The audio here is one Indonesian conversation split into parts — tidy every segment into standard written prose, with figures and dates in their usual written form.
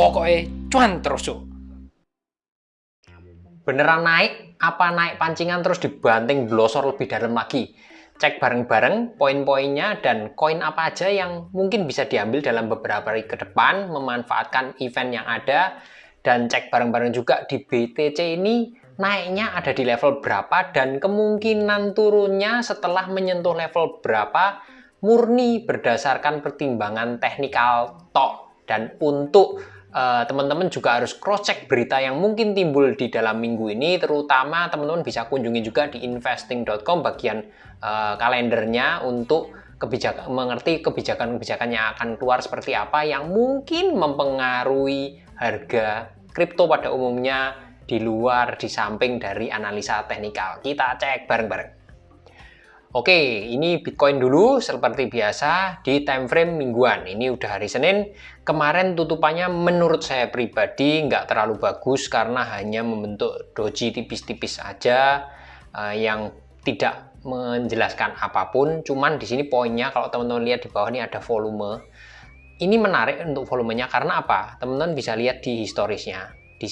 Pokoknya cuan terus yuk. Beneran naik? Apa naik pancingan terus dibanting blosor lebih dalam lagi? Cek bareng-bareng poin-poinnya dan koin apa aja yang mungkin bisa diambil dalam beberapa hari ke depan, memanfaatkan event yang ada, dan cek bareng-bareng juga di BTC ini naiknya ada di level berapa dan kemungkinan turunnya setelah menyentuh level berapa, murni berdasarkan pertimbangan teknikal tok. Dan untuk teman-teman juga harus cross-check berita yang mungkin timbul di dalam minggu ini, terutama teman-teman bisa kunjungi juga di investing.com bagian kalendernya untuk mengerti kebijakan-kebijakan yang akan keluar seperti apa yang mungkin mempengaruhi harga kripto pada umumnya di luar, di samping dari analisa teknikal. Kita cek bareng-bareng. Oke, ini Bitcoin dulu seperti biasa di time frame mingguan. Ini udah hari Senin. Kemarin tutupannya menurut saya pribadi nggak terlalu bagus karena hanya membentuk doji tipis-tipis aja yang tidak menjelaskan apapun. Cuman di sini poinnya kalau teman-teman lihat di bawah ini ada volume. Ini menarik untuk volumenya karena apa? Teman-teman bisa lihat di historisnya. Di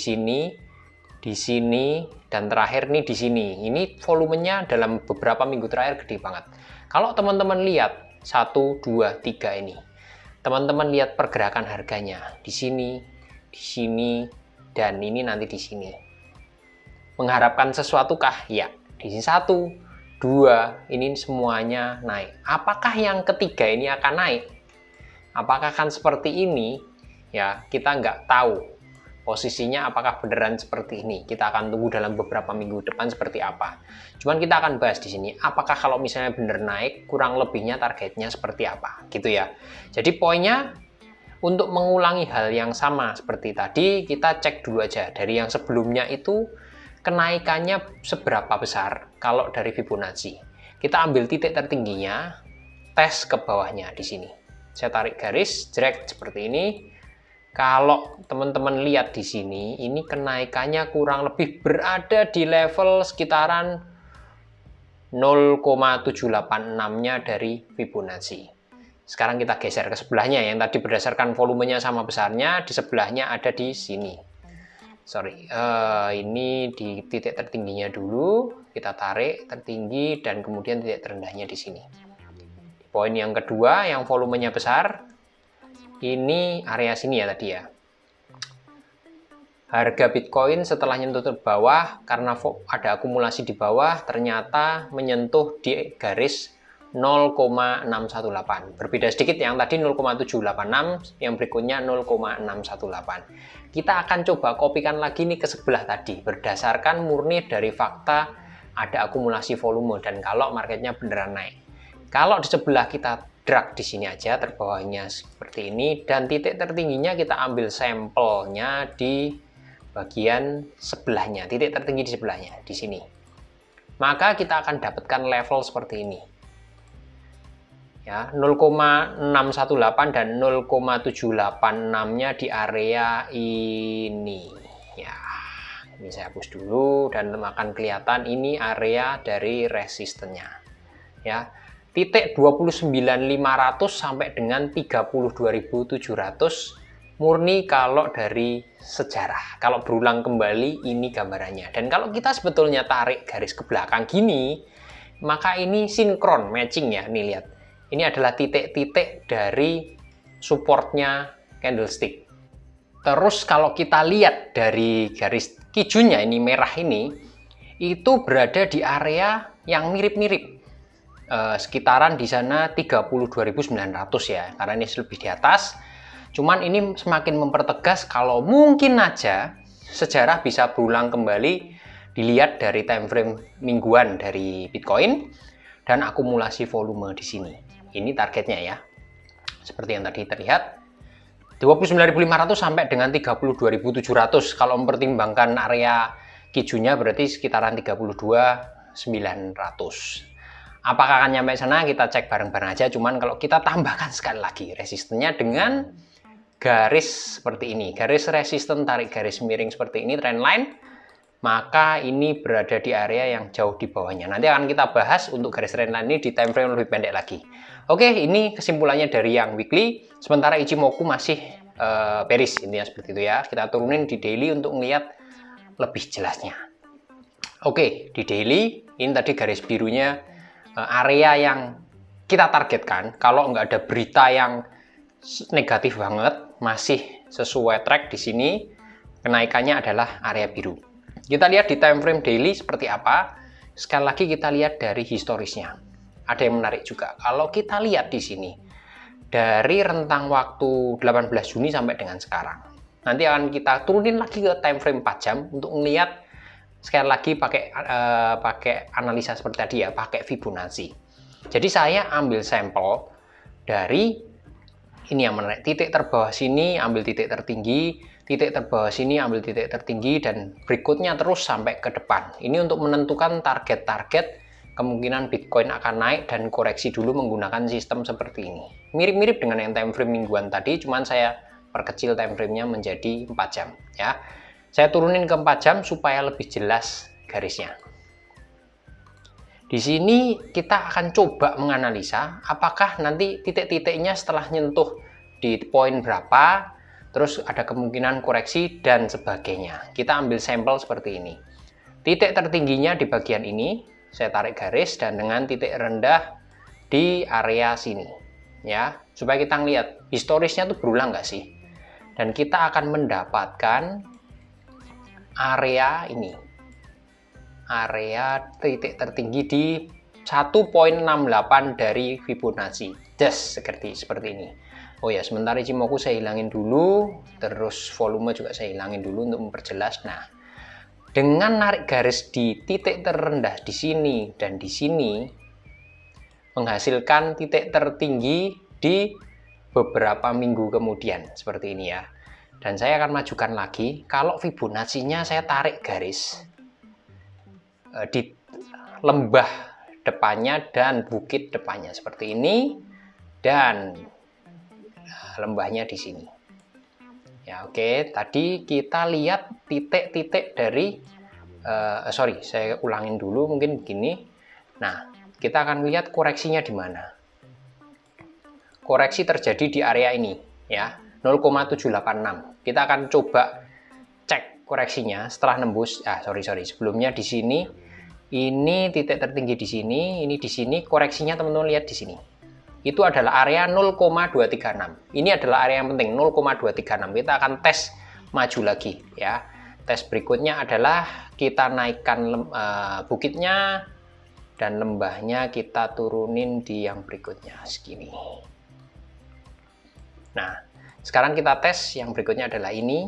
sini, dan terakhir nih di sini. Ini volumenya dalam beberapa minggu terakhir gede banget. Kalau teman-teman lihat 1, 2, 3 ini. Teman-teman lihat pergerakan harganya di sini, dan ini nanti di sini. Mengharapkan sesuatu kah? Ya. Di sini 1, 2, ini semuanya naik. Apakah yang ketiga ini akan naik? Apakah akan seperti ini? Ya, kita nggak tahu. Posisinya apakah beneran seperti ini? Kita akan tunggu dalam beberapa minggu depan seperti apa. Cuman kita akan bahas di sini, apakah kalau misalnya bener naik, kurang lebihnya targetnya seperti apa, gitu ya. Jadi poinnya, untuk mengulangi hal yang sama seperti tadi, kita cek dulu aja. Dari yang sebelumnya itu, kenaikannya seberapa besar kalau dari Fibonacci. Kita ambil titik tertingginya, tes ke bawahnya di sini. Saya tarik garis, drag seperti ini. Kalau teman-teman lihat di sini, ini kenaikannya kurang lebih berada di level sekitaran 0,786-nya dari Fibonacci. Sekarang kita geser ke sebelahnya, yang tadi berdasarkan volumenya sama besarnya, di sebelahnya ada di sini. Ini di titik tertingginya dulu, kita tarik tertinggi dan kemudian titik terendahnya di sini. Poin yang kedua, yang volumenya besar, ini area sini ya tadi ya. Harga Bitcoin setelah nyentuh ke bawah, karena ada akumulasi di bawah, ternyata menyentuh di garis 0,618. Berbeda sedikit, yang tadi 0,786, yang berikutnya 0,618. Kita akan coba kopikan lagi nih ke sebelah tadi, berdasarkan murni dari fakta ada akumulasi volume dan kalau marketnya beneran naik. Kalau di sebelah kita drag di sini aja, terbawahnya seperti ini, dan titik tertingginya kita ambil sampelnya di bagian sebelahnya, titik tertinggi di sebelahnya, di sini. Maka kita akan dapatkan level seperti ini. Ya, 0,618 dan 0,786-nya di area ini. Ya, ini saya hapus dulu dan akan kelihatan ini area dari resistennya. Ya. Titik 29.500 sampai dengan 32.700 murni kalau dari sejarah. Kalau berulang kembali ini gambarannya. Dan kalau kita sebetulnya tarik garis ke belakang gini, maka ini sinkron, matching ya. Nih lihat, ini adalah titik-titik dari supportnya candlestick. Terus kalau kita lihat dari garis kijunya ini merah ini, itu berada di area yang mirip-mirip. Sekitaran di sana 32.900 ya, karena ini lebih di atas. Cuman ini semakin mempertegas kalau mungkin aja sejarah bisa berulang kembali dilihat dari time frame mingguan dari Bitcoin dan akumulasi volume di sini. Ini targetnya ya. Seperti yang tadi terlihat 29.500 sampai dengan 32.700. Kalau mempertimbangkan area kijunya berarti sekitaran 32.900. Apakah akan nyampe sana? Kita cek bareng-bareng aja. Cuman kalau kita tambahkan sekali lagi resistennya dengan garis seperti ini, garis resisten tarik garis miring seperti ini, trendline, maka ini berada di area yang jauh di bawahnya. Nanti akan kita bahas untuk garis trendline ini di time frame lebih pendek lagi. Oke, ini kesimpulannya dari yang weekly. Sementara Ichimoku masih bearish, intinya seperti itu ya. Kita turunin di daily untuk melihat lebih jelasnya. Oke, di daily ini tadi garis birunya area yang kita targetkan. Kalau nggak ada berita yang negatif banget, masih sesuai track di sini, kenaikannya adalah area biru. Kita lihat di time frame daily seperti apa. Sekali lagi kita lihat dari historisnya. Ada yang menarik juga. Kalau kita lihat di sini, dari rentang waktu 18 Juni sampai dengan sekarang. Nanti akan kita turunin lagi ke time frame 4 jam untuk melihat sekali lagi pakai analisa seperti tadi ya, pakai Fibonacci. Jadi saya ambil sampel dari ini yang menarik, titik terbawah sini ambil titik tertinggi, titik terbawah sini ambil titik tertinggi, dan berikutnya terus sampai ke depan. Ini untuk menentukan target-target kemungkinan Bitcoin akan naik dan koreksi dulu menggunakan sistem seperti ini. Mirip-mirip dengan yang time frame mingguan tadi, cuman saya perkecil time frame-nya menjadi 4 jam ya. Saya turunin ke 4 jam supaya lebih jelas garisnya. Di sini kita akan coba menganalisa apakah nanti titik-titiknya setelah nyentuh di poin berapa, terus ada kemungkinan koreksi dan sebagainya. Kita ambil sampel seperti ini. Titik tertingginya di bagian ini, saya tarik garis, dan dengan titik rendah di area sini. Ya, supaya kita lihat historisnya tuh berulang nggak sih? Dan kita akan mendapatkan area ini, area titik tertinggi di 1.68 dari Fibonacci, just seperti ini. Oh ya, sebentar Ichimoku saya hilangin dulu, terus volume juga saya hilangin dulu untuk memperjelas. Nah, dengan narik garis di titik terendah di sini dan di sini, menghasilkan titik tertinggi di beberapa minggu kemudian, seperti ini ya. Dan saya akan majukan lagi, kalau Fibonacci-nya saya tarik garis di lembah depannya dan bukit depannya seperti ini, dan lembahnya di sini. Ya, oke, tadi kita lihat titik-titik dari sorry, saya ulangin dulu mungkin begini. Nah, kita akan lihat koreksinya di mana. Koreksi terjadi di area ini ya, 0,786. Kita akan coba cek koreksinya setelah nembus. Sebelumnya di sini, ini titik tertinggi di sini, ini di sini, koreksinya teman-teman lihat di sini. Itu adalah area 0,236. Ini adalah area yang penting, 0,236. Kita akan tes maju lagi ya. Tes berikutnya adalah kita naikkan bukitnya dan lembahnya kita turunin di yang berikutnya segini. Nah, sekarang kita tes yang berikutnya adalah ini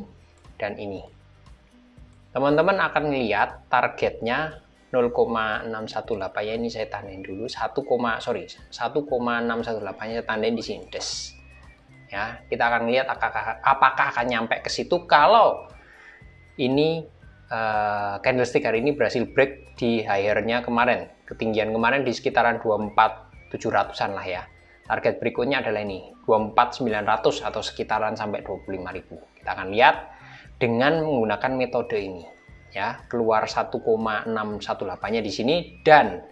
dan ini. Teman-teman akan lihat targetnya 0,618 ya, ini saya tandain dulu 1,618 saya tandain di sini des. Ya, kita akan lihat apakah akan nyampe ke situ kalau ini candlestick hari ini berhasil break di higher-nya kemarin. Ketinggian kemarin di sekitaran 24.700-an lah ya. Target berikutnya adalah ini 24.900 atau sekitaran sampai 25.000. Kita akan lihat dengan menggunakan metode ini ya, keluar 1,618-nya di sini, dan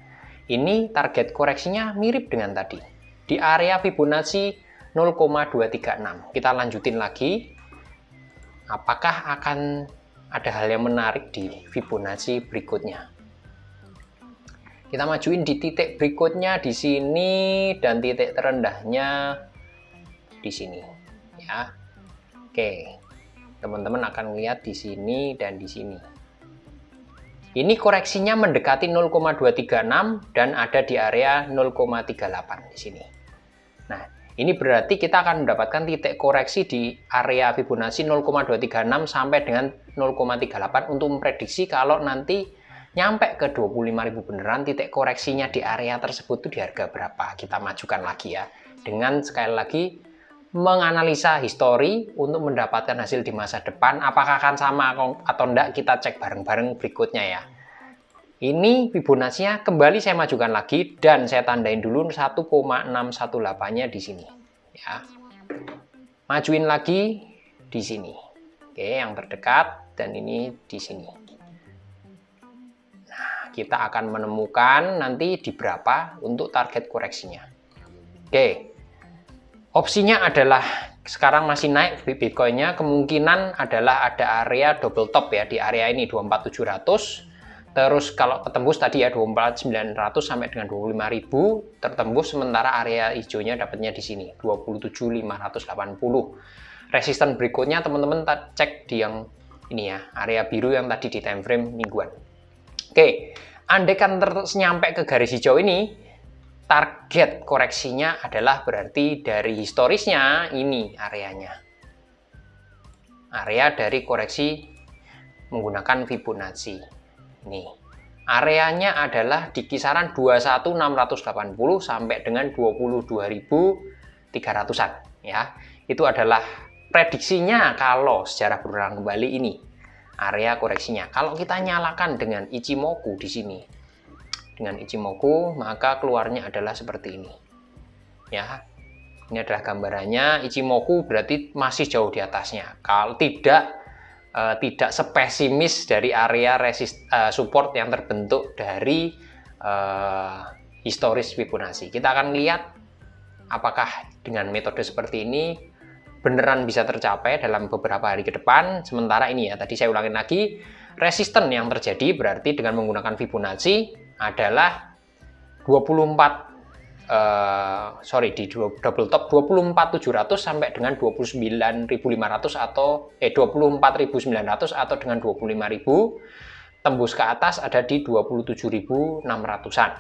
ini target koreksinya mirip dengan tadi di area Fibonacci 0,236. Kita lanjutin lagi, apakah akan ada hal yang menarik di Fibonacci berikutnya. Kita majuin di titik berikutnya di sini dan titik terendahnya di sini ya. Oke, teman-teman akan lihat di sini dan di sini. Ini koreksinya mendekati 0,236 dan ada di area 0,38 di sini. Nah, ini berarti kita akan mendapatkan titik koreksi di area Fibonacci 0,236 sampai dengan 0,38 untuk memprediksi kalau nanti nyampe ke 25.000 beneran, titik koreksinya di area tersebut itu di harga berapa. Kita majukan lagi ya, dengan sekali lagi menganalisa histori untuk mendapatkan hasil di masa depan. Apakah akan sama atau enggak, kita cek bareng-bareng berikutnya ya. Ini Fibonacci-nya kembali saya majukan lagi dan saya tandain dulu 1,618-nya di sini ya. Majuin lagi di sini. Oke, yang terdekat, dan ini di sini. Kita akan menemukan nanti di berapa untuk target koreksinya. Oke, opsinya adalah sekarang masih naik Bitcoin-nya, kemungkinan adalah ada area double top ya di area ini 24.700. Terus kalau ketembus tadi ya 24.900 sampai dengan 25.000 tertembus, sementara area hijaunya dapatnya di sini 27.580. Resisten berikutnya teman-teman cek di yang ini ya, area biru yang tadi di time frame mingguan. Oke, andai kan nyampe ke garis hijau ini, target koreksinya adalah berarti dari historisnya ini areanya. Area dari koreksi menggunakan Fibonacci. Nih, areanya adalah di kisaran 21.680 sampai dengan 22.300-an ya. Itu adalah prediksinya kalau sejarah berulang kembali ini area koreksinya. Kalau kita nyalakan dengan Ichimoku di sini, dengan Ichimoku, maka keluarnya adalah seperti ini. Ya, ini adalah gambarannya. Ichimoku berarti masih jauh di atasnya. Kalau tidak sepesimis dari area support yang terbentuk dari historis Fibonacci. Kita akan lihat apakah dengan metode seperti ini beneran bisa tercapai dalam beberapa hari ke depan. Sementara ini ya, tadi saya ulangin lagi, resisten yang terjadi berarti dengan menggunakan Fibonacci adalah di double top 24.700 sampai dengan 29.500 atau 24.900 atau dengan 25.000. Tembus ke atas ada di 27.600-an.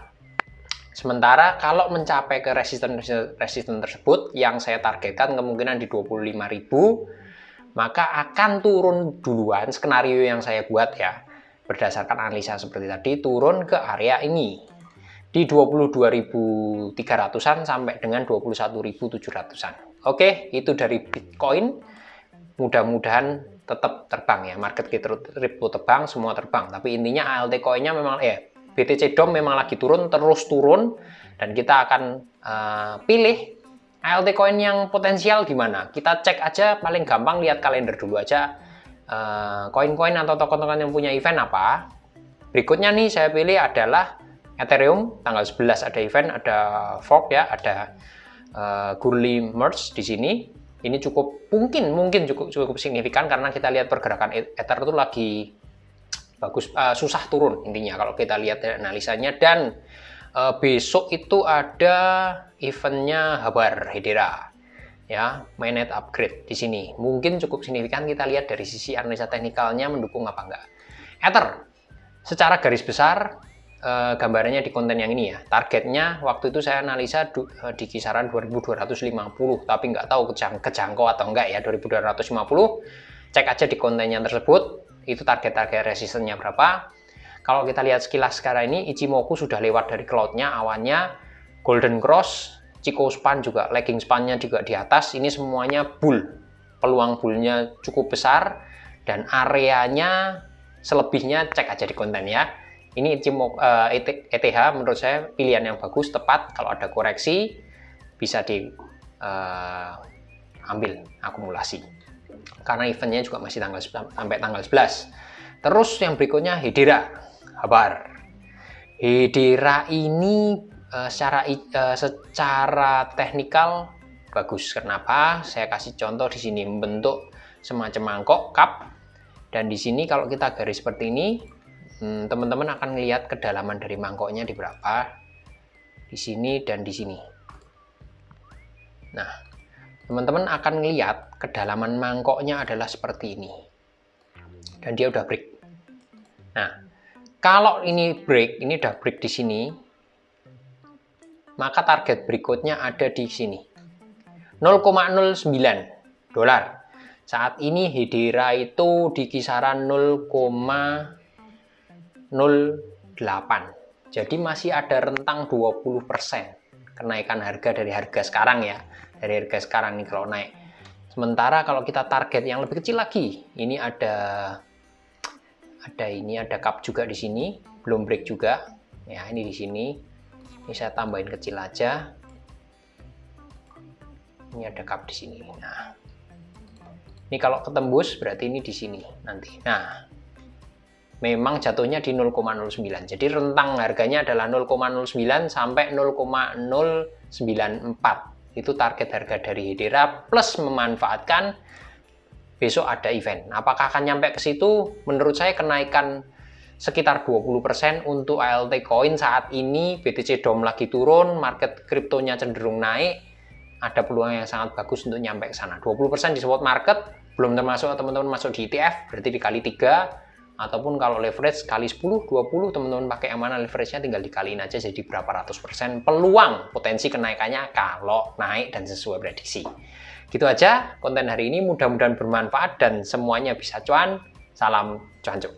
Sementara kalau mencapai ke resisten tersebut yang saya targetkan kemungkinan di 25.000, maka akan turun duluan skenario yang saya buat ya. Berdasarkan analisa seperti tadi, turun ke area ini di 22.300-an sampai dengan 21.700-an. Oke, itu dari Bitcoin. Mudah-mudahan tetap terbang ya, market crypto terbang, semua terbang. Tapi intinya ALT coin-nya memang BTC DOM memang lagi turun, terus turun, dan kita akan pilih ALT coin yang potensial gimana. Kita cek aja, paling gampang lihat kalender dulu aja. Koin-koin atau token-token yang punya event apa. Berikutnya nih saya pilih adalah Ethereum, tanggal 11 ada event, ada fork ya, ada Gurley merge di sini. Ini mungkin cukup signifikan karena kita lihat pergerakan Ether itu lagi bagus, susah turun intinya kalau kita lihat analisanya. Dan besok itu ada eventnya Habar Hedera ya, mainnet upgrade di sini. Mungkin cukup signifikan, kita lihat dari sisi analisa teknikalnya mendukung apa enggak. Ether secara garis besar gambarannya di konten yang ini ya. Targetnya waktu itu saya analisa di kisaran 2250, tapi nggak tahu kejangkau atau enggak ya 2250. Cek aja di kontennya tersebut, itu target resistennya berapa. Kalau kita lihat sekilas sekarang ini, Ichimoku sudah lewat dari cloud-nya, awannya, Golden Cross, Chikou span juga, lagging span-nya juga di atas. Ini semuanya bull, peluang bull-nya cukup besar, dan areanya selebihnya cek aja di konten ya. Ini ETH menurut saya pilihan yang bagus, tepat. Kalau ada koreksi bisa diambil akumulasi, karena eventnya juga masih sampai tanggal 11. Terus yang berikutnya Hedera Habar. Hedera ini secara teknikal bagus. Kenapa? Saya kasih contoh di sini, membentuk semacam mangkok cup, dan di sini kalau kita garis seperti ini, teman-teman akan melihat kedalaman dari mangkoknya di berapa, di sini dan di sini. Nah, teman-teman akan melihat kedalaman mangkoknya adalah seperti ini, dan dia udah break. Nah, kalau ini break, ini udah break di sini, maka target berikutnya ada di sini 0,09 dolar. Saat ini Hedera itu di kisaran 0,08. Jadi masih ada rentang 20% kenaikan harga dari harga sekarang ya. Dari harga sekarang nih kalau naik. Sementara kalau kita target yang lebih kecil lagi, ini ada cup juga di sini, belum break juga. Ya, ini di sini. Ini saya tambahin kecil aja. Ini ada cup di sini. Nah, ini kalau ketembus berarti ini di sini nanti. Nah, memang jatuhnya di 0,09. Jadi rentang harganya adalah 0,09 sampai 0,094 Itu target harga dari Hedera plus memanfaatkan besok ada event. Apakah akan nyampe ke situ? Menurut saya kenaikan sekitar 20% untuk ALT Coin saat ini. BTC DOM lagi turun, market kriptonya cenderung naik, ada peluang yang sangat bagus untuk nyampe ke sana. 20% di spot market, belum termasuk teman-teman masuk di ETF, berarti dikali 3, ataupun kalau leverage kali 10, 20, teman-teman pakai yang mana leverage-nya tinggal dikaliin aja jadi berapa ratus persen peluang potensi kenaikannya kalau naik dan sesuai prediksi. Gitu aja konten hari ini, mudah-mudahan bermanfaat dan semuanya bisa cuan. Salam cuan cuk.